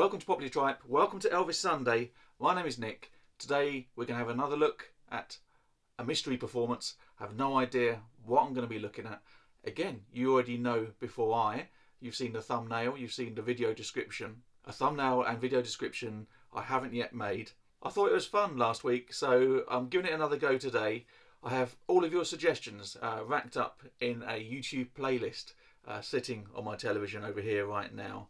Welcome to Popular Tribe, welcome to Elvis Sunday. My name is Nick. Today we're going to have another look at a mystery performance. I have no idea what I'm going to be looking at. Again, you already know you've seen the thumbnail, you've seen the video description. A thumbnail and video description I haven't yet made. I thought it was fun last week, so I'm giving it another go today. I have all of your suggestions racked up in a YouTube playlist sitting on my television over here right now.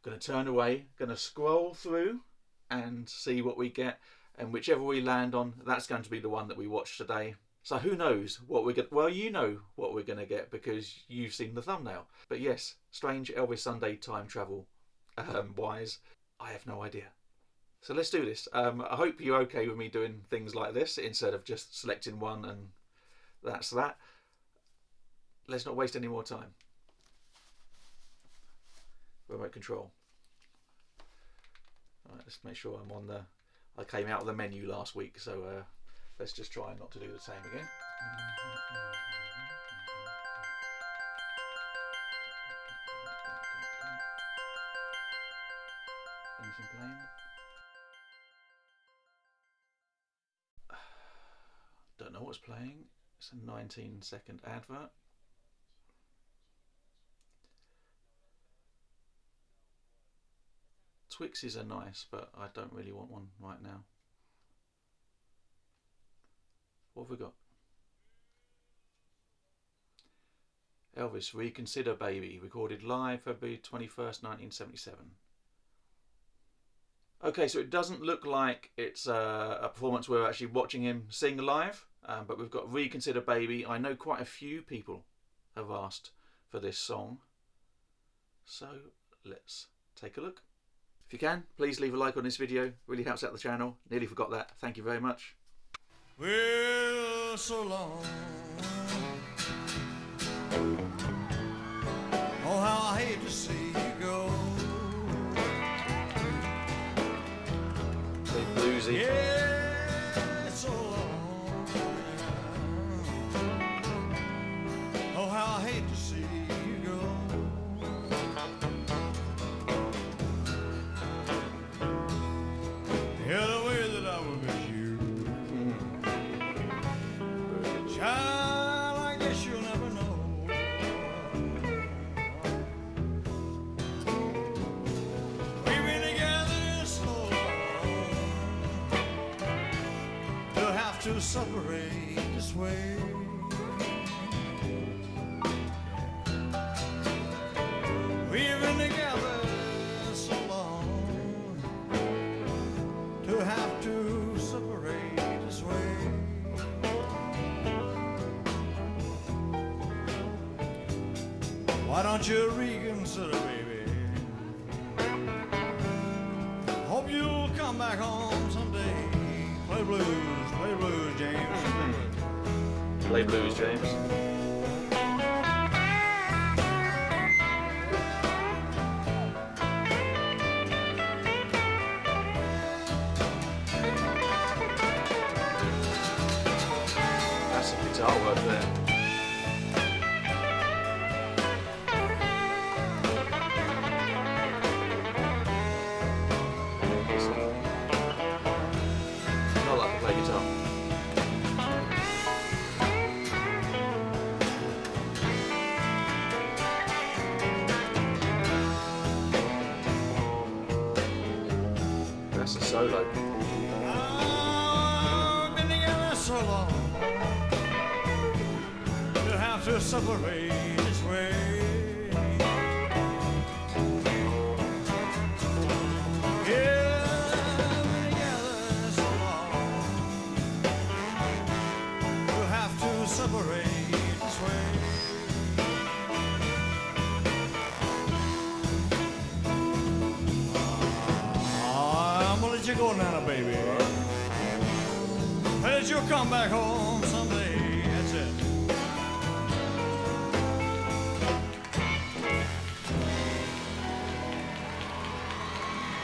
I'm going to turn away, going to scroll through and see what we get, and whichever we land on, that's going to be the one that we watch today. So who knows what we're going to... Well, you know what we're going to get because you've seen the thumbnail. But yes, strange Elvis Sunday time travel wise, I have no idea. So let's do this. I hope you're okay with me doing things like this instead of just selecting one and that's that. Let's not waste any more time. Remote control. Alright, let's make sure I'm on the... I came out of the menu last week, so let's just try not to do the same again. Anything playing? Don't know what's playing. It's a 19-second advert. Twixes are nice, but I don't really want one right now. What have we got? Elvis, Reconsider Baby, recorded live February 21st, 1977. Okay, so it doesn't look like it's a performance we're actually watching him sing live, but we've got Reconsider Baby. I know quite a few people have asked for this song, so let's take a look. If you can, please leave a like on this video. Really helps out the channel. Nearly forgot that. Thank you very much. Well, so long. Oh, how I hate to see you go. So bluesy. Yeah, so long. Oh, how I hate to see you go. Yeah, the way that I will miss you. Child, I guess you'll never know. We've been together so long to have to separate this way. We've been together so long to have to separate this way. Why don't you reconsider, baby? Hope you'll come back home someday. Play blues, James. Play blues, James. That's a guitar work there. Not like to play guitar. That's a solo. I've been together so long to have to separate this way. Yeah, I've been together so long to have to separate this way. I'm gonna let you go now, baby. Let you come back home someday. That's it.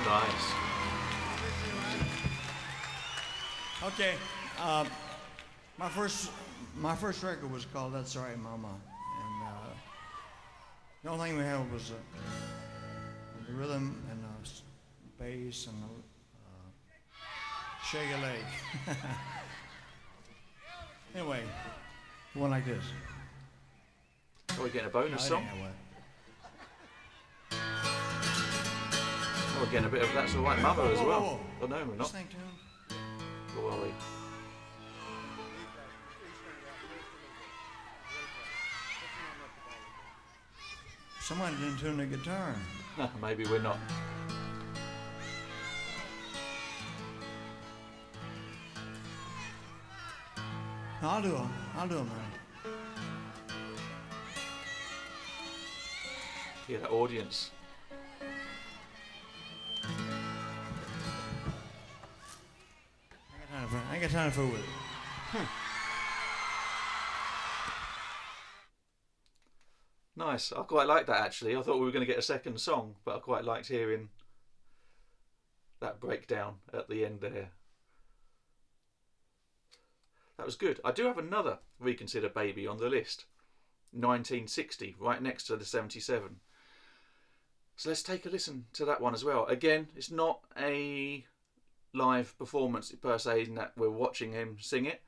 Nice. Okay. My first record was called "That's All Right, Mama," and the only thing we had was the rhythm and bass and shake a leg. Anyway, one like this. Are we getting a bonus song? Oh, we're getting a bit of That's Alright Mother as well. Whoa. Oh no, we're not. Or are we? Someone didn't tune the guitar. No, maybe we're not. I'll do them, man. Yeah, the audience. I ain't got time to fool with it. Nice. I quite like that actually. I thought we were going to get a second song, but I quite liked hearing that breakdown at the end there. That was good. I do have another Reconsider Baby on the list. 1960, right next to the 77. So let's take a listen to that one as well. Again, it's not a live performance per se in that we're watching him sing it.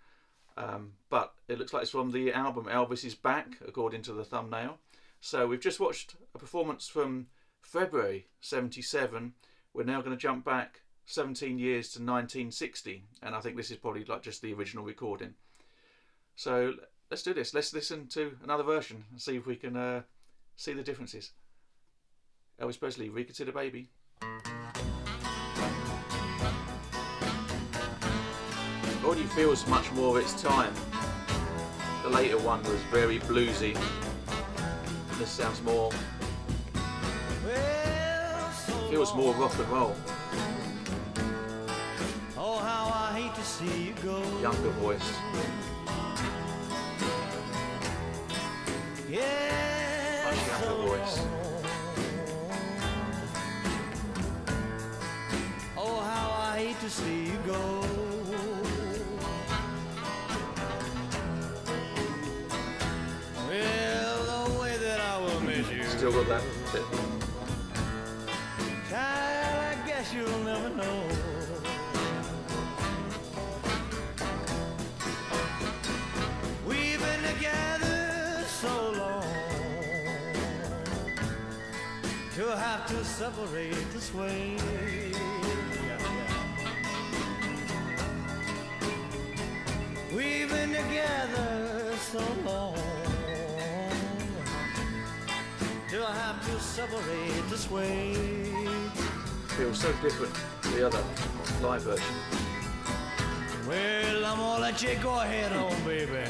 But it looks like it's from the album Elvis is Back, according to the thumbnail. So we've just watched a performance from February 77. We're now going to jump back 17 years to 1960, and I think this is probably like just the original recording. So let's do this. Let's listen to another version and see if we can see the differences. Elvis Presley, Reconsider Baby. Already feels much more of its time. The later one was very bluesy. This sounds more, feels more rock and roll. Oh, how I hate to see you go. Younger voice. Yeah, Much younger voice. Oh, how I hate to see you go. Well, the way that I will miss you. Still got that bit. Child, I guess you'll never know. We've been together so long to have to separate this way. We've been together so long to have to separate this way. Feels so different to the other live version. Well, I'm gonna let you go ahead on, baby.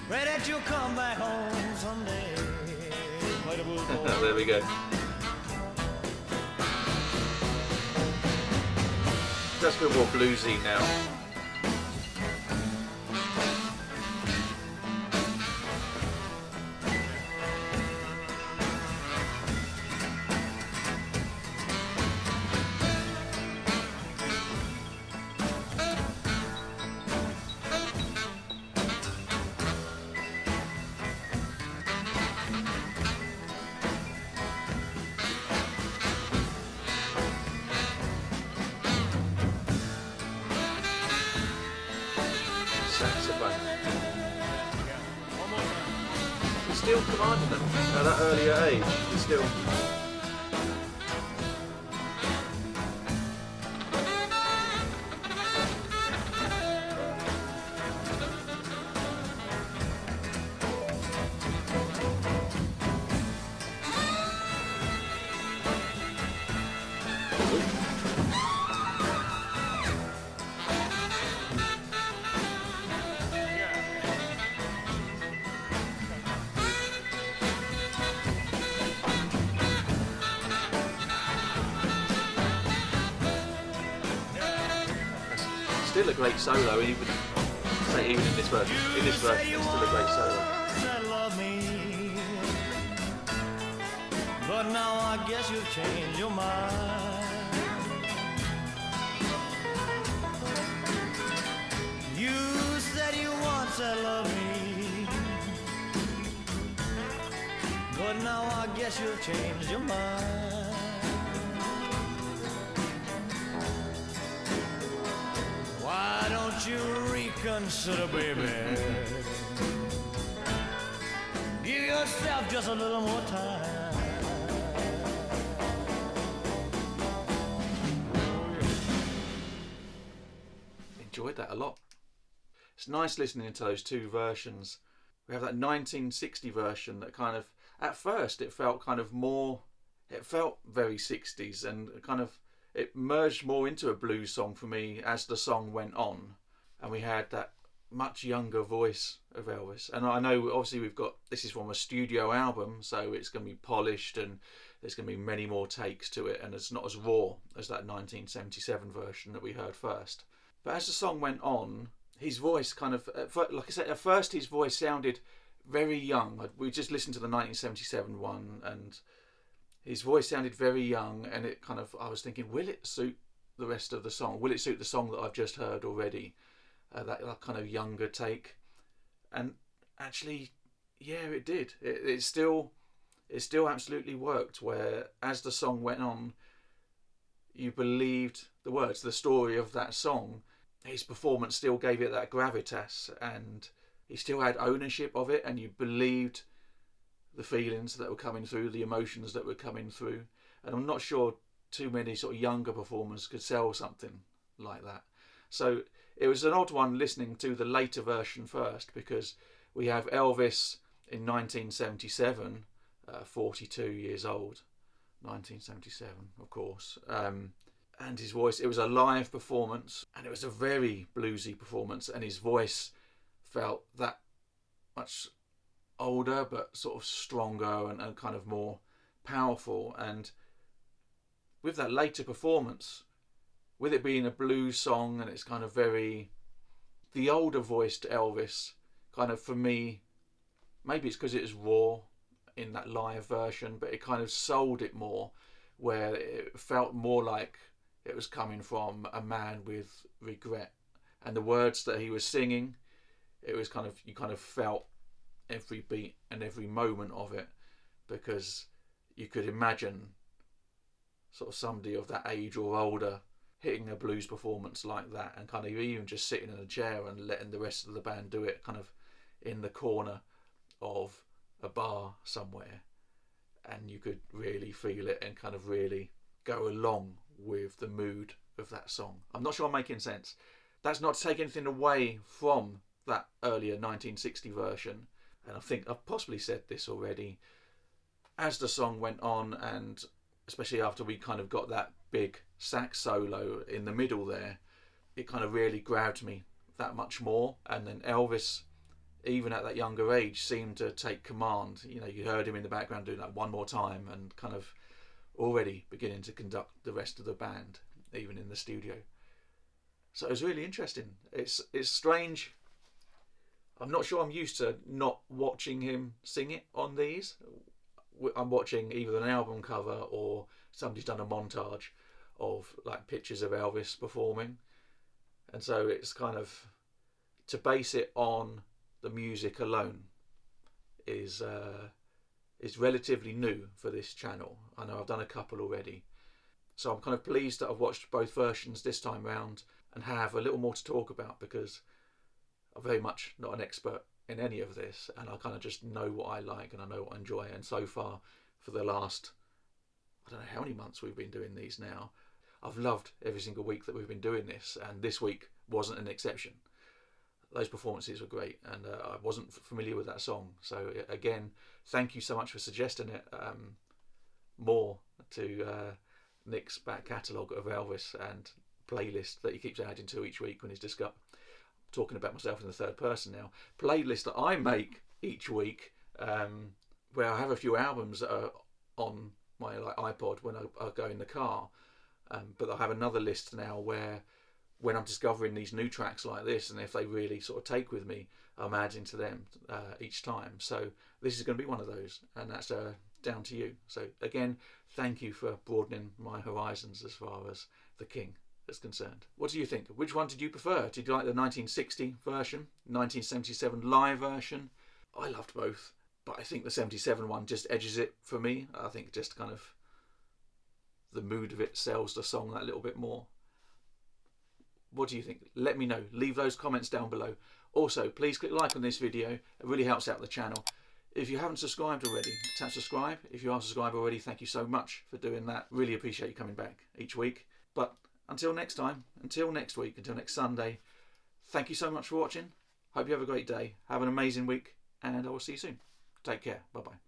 Pray that you'll come back home someday. There we go. Does feel more bluesy now. Saxophone. He's still commanding them at that earlier age. He's still. Still a great solo, even in this version. In this version, it's still a great solo. Love me, but now I guess you've changed your mind. You said you once said love me, but now I guess you've changed your mind. don't you reconsider, baby? Give yourself just a little more time. Enjoyed that a lot. It's nice listening to those two versions. We have that 1960 version that kind of, at first it felt kind of more, it felt very 60s, and kind of it merged more into a blues song for me as the song went on, and we had that much younger voice of Elvis. And I know obviously we've got, this is from a studio album, so it's going to be polished and there's going to be many more takes to it, and it's not as raw as that 1977 version that we heard first. But as the song went on, his voice kind of, like I said, at first his voice sounded very young. We just listened to the 1977 one, and his voice sounded very young, and it kind of, I was thinking, will it suit the rest of the song? Will it suit the song that I've just heard already? That kind of younger take. And actually, yeah, it did. It still absolutely worked, where as the song went on, you believed the words, the story of that song. His performance still gave it that gravitas, and he still had ownership of it, and you believed the feelings that were coming through, the emotions that were coming through. And I'm not sure too many sort of younger performers could sell something like that. So it was an odd one listening to the later version first, because we have Elvis in 1977, 42 years old, 1977 of course, and his voice, it was a live performance, and it was a very bluesy performance, and his voice felt that much older but sort of stronger and kind of more powerful. And with that later performance, with it being a blues song, and it's kind of very, the older voiced Elvis kind of, for me, maybe it's because it was raw in that live version, but it kind of sold it more, where it felt more like it was coming from a man with regret. And the words that he was singing, it was kind of, you kind of felt every beat and every moment of it, because you could imagine sort of somebody of that age or older hitting a blues performance like that, and kind of even just sitting in a chair and letting the rest of the band do it kind of in the corner of a bar somewhere, and you could really feel it and kind of really go along with the mood of that song. I'm not sure I'm making sense. That's not to take anything away from that earlier 1960 version, and I think I've possibly said this already. As the song went on, and especially after we kind of got that big sax solo in the middle there, it kind of really grabbed me that much more. And then Elvis, even at that younger age, seemed to take command. You know, you heard him in the background doing that one more time, and kind of already beginning to conduct the rest of the band, even in the studio. So it was really interesting. It's strange. I'm not sure I'm used to not watching him sing it on these. I'm watching either an album cover or somebody's done a montage of like pictures of Elvis performing, and so it's kind of, to base it on the music alone is relatively new for this channel. I know I've done a couple already, so I'm kind of pleased that I've watched both versions this time round and have a little more to talk about, because I'm very much not an expert in any of this, and I kind of just know what I like and I know what I enjoy. And so far, for the last, I don't know how many months we've been doing these now, I've loved every single week that we've been doing this, and this week wasn't an exception. Those performances were great, and I wasn't familiar with that song, so again, thank you so much for suggesting it more to Nick's back catalogue of Elvis and playlist that he keeps adding to each week when he's just got, talking about myself in the third person now, playlist that I make each week, where I have a few albums that are on my like iPod when I go in the car, but I have another list now where, when I'm discovering these new tracks like this, and if they really sort of take with me, I'm adding to them each time. So this is going to be one of those, and that's down to you. So again, thank you for broadening my horizons as far as The King is concerned. What do you think? Which one did you prefer? Did you like the 1960 version, 1977 live version? I loved both, but I think the 77 one just edges it for me. I think just kind of the mood of it sells the song that little bit more. What do you think? Let me know. Leave those comments down below. Also, please click like on this video. It really helps out the channel. If you haven't subscribed already, tap subscribe. If you are subscribed already, thank you so much for doing that. Really appreciate you coming back each week. But until next time, until next week, until next Sunday, thank you so much for watching. Hope you have a great day. Have an amazing week, and I will see you soon. Take care. Bye-bye.